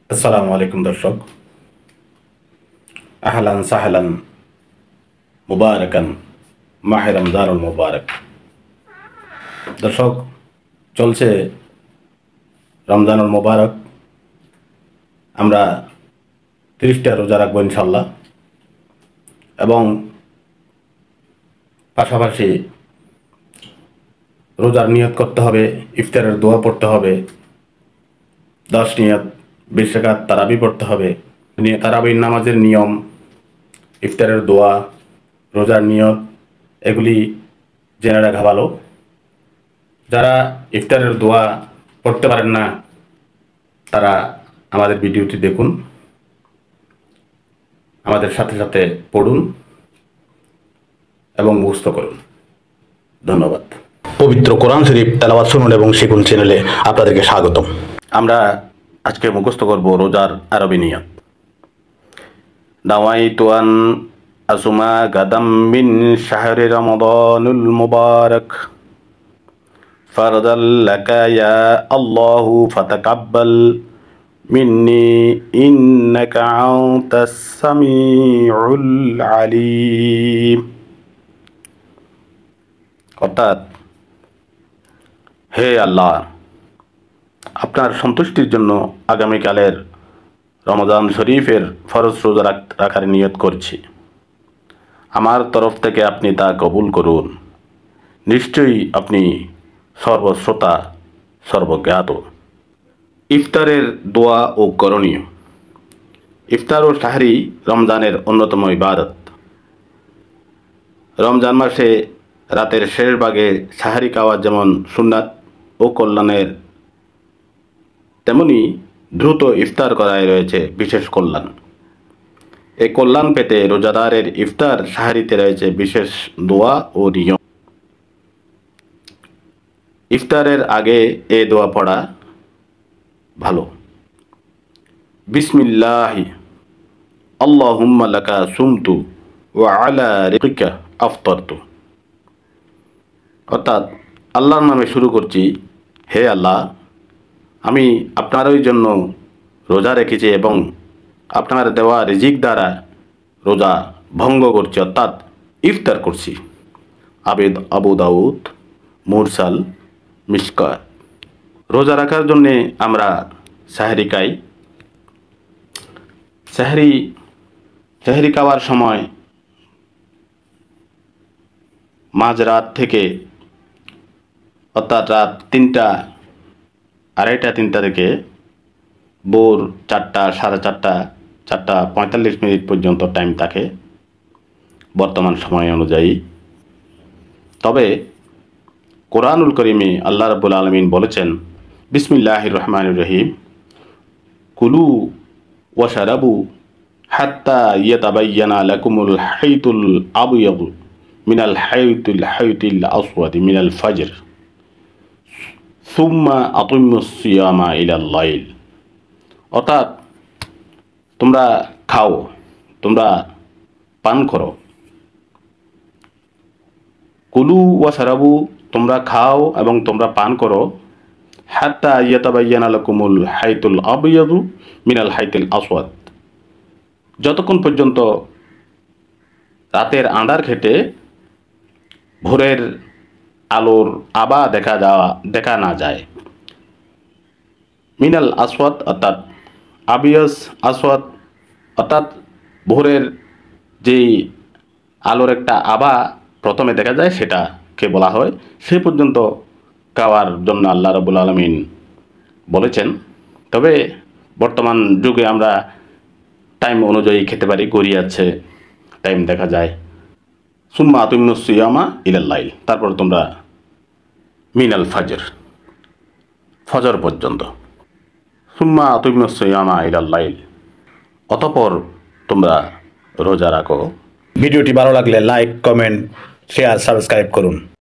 আসসালামু আলাইকুম দর্শক, আহলান সাহলান মুবারাকান মাহে রমজানুল মুবারক। দর্শক, চলছে রমজানুল মুবারক। আমরা 30টা রোজা রাখবো ইনশাল্লাহ, এবং পাশাপাশি রোজার নিয়ত করতে হবে, ইফতারের দোয়া পড়তে হবে, 10 নিয়ত 20 রাকাত তারাবি পড়তে হবে। তারাবির নামাজের নিয়ম, ইফতারের দোয়া, রোজার নিয়ত এগুলি জেনে রাখা ভালো। যারা ইফতারের দোয়া পড়তে পারেন না, তারা আমাদের ভিডিওটি দেখুন, আমাদের সাথে সাথে পড়ুন এবং মুখস্থ করুন। ধন্যবাদ। পবিত্র কোরআন শরীফ তেলাওয়াত শুনুন এবং শিখুন চ্যানেলে আপনাদেরকে স্বাগতম। আমরা আজকে মুখস্থ করব রোজার আরবি নিয়ত। নাওয়াইতু আন আসুমা গাদাম মিন শাহরি রমাদানুল মুবারক ফারদাল লাকা ইয়া আল্লাহু ফাতাকাব্বাল মিন্নি ইন্নাকা আনতাস সামিউল আলিম। অর্থাৎ, হে আল্লাহ, আপনার সন্তুষ্টির জন্য আগামীকালের রমজান শরীফের ফরজ রোজা রাখার নিয়ত করছি। আমার তরফ থেকে আপনি তা কবুল করুন। নিশ্চয়ই আপনি সর্বশ্রোতা, সর্বজ্ঞাত। ইফতারের দোয়া ও করণীয়। ইফতার ও সাহরি রমজানের অন্যতম ইবাদত। রমজান মাসে রাতের শেষ ভাগে সাহারি খাওয়া যেমন সুন্নাত ও কল্যাণের, তেমনি দ্রুত ইফতার করায় রয়েছে বিশেষ কল্যাণ। এই কল্যাণ পেতে রোজাদারের ইফতার সাহারিতে রয়েছে বিশেষ দোয়া ও নিয়ম। ইফতারের আগে এ দোয়া পড়া ভালো। বিসমিল্লাহি আল্লাহুম্মা লাকা সুমতু ওয়া আলা রিজিকা আফতারতু। অর্থাৎ, আল্লাহর নামে শুরু করছি, হে আল্লাহ, আমি আপনারই জন্য রোজা রেখেছি এবং আপনার দেওয়া রিজিক দ্বারা রোজা ভঙ্গ করছি, অর্থাৎ ইফতার করছি। আবু দাউদ, মুরসাল, মিশকাত। রোজা রাখার জন্যে আমরা সাহরি খাই। সাহরি খাওয়ার সময় মাঝরাত থেকে, অর্থাৎ রাত 3টা, 2:30-3টা থেকে ভোর 4টা, 4:30, 4:45 পর্যন্ত টাইম থাকে বর্তমান সময় অনুযায়ী। তবে কোরআনুল করিমে আল্লাহ রাব্বুল আলামিন বলেছেন, বিসমিল্লাহির রহমানির রহিম, কুলু ওয়াশরাবু হাত্তা ইয়াতাবায়্যানা লাকুমুল হাইতুল আবয়াদু মিনাল হাইতিল আসওয়াদি মিনাল ফাজর সুম্মা আতিম্মুস সিয়ামা ইলাল লাইল। অর্থাৎ, তোমরা খাও, তোমরা পান করো। কুলু ওয়া শারাবু, তোমরা খাও এবং তোমরা পান করো। হাত্তা ইয়াতাবায়্যানা লাকুমুল হাইতুল আবয়াদু মিনাল হাইতিল আসওয়াদ, যতক্ষণ পর্যন্ত রাতের আঁধার ঘেটে ভোরের আলোর আভা দেখা না যায়। মিনাল আসওয়াদ অর্থাৎ আবিয়াস, আসওয়াদ অর্থাৎ ভোরের যেই আলোর একটা আভা প্রথমে দেখা যায়, সেটাকে বলা হয়। সে পর্যন্ত খাওয়ার জন্য আল্লাহ রাব্বুল আলামিন বলেছেন। তবে বর্তমান যুগে আমরা টাইম অনুযায়ী খেতে পারি, ঘড়ি আছে, টাইম দেখা যায়। সুম্মা আতিম্মুস সিয়ামা ইলাল লাইল, তারপর তোমরা মিনাল ফাজর, ফজর পর্যন্ত। সুম্মা আতিম্মুস সিয়ামা ইলাল লাইল, অতঃপর তোমরা রোজা রাখো। ভিডিওটি ভালো লাগলে লাইক, কমেন্ট, শেয়ার, সাবস্ক্রাইব করুন।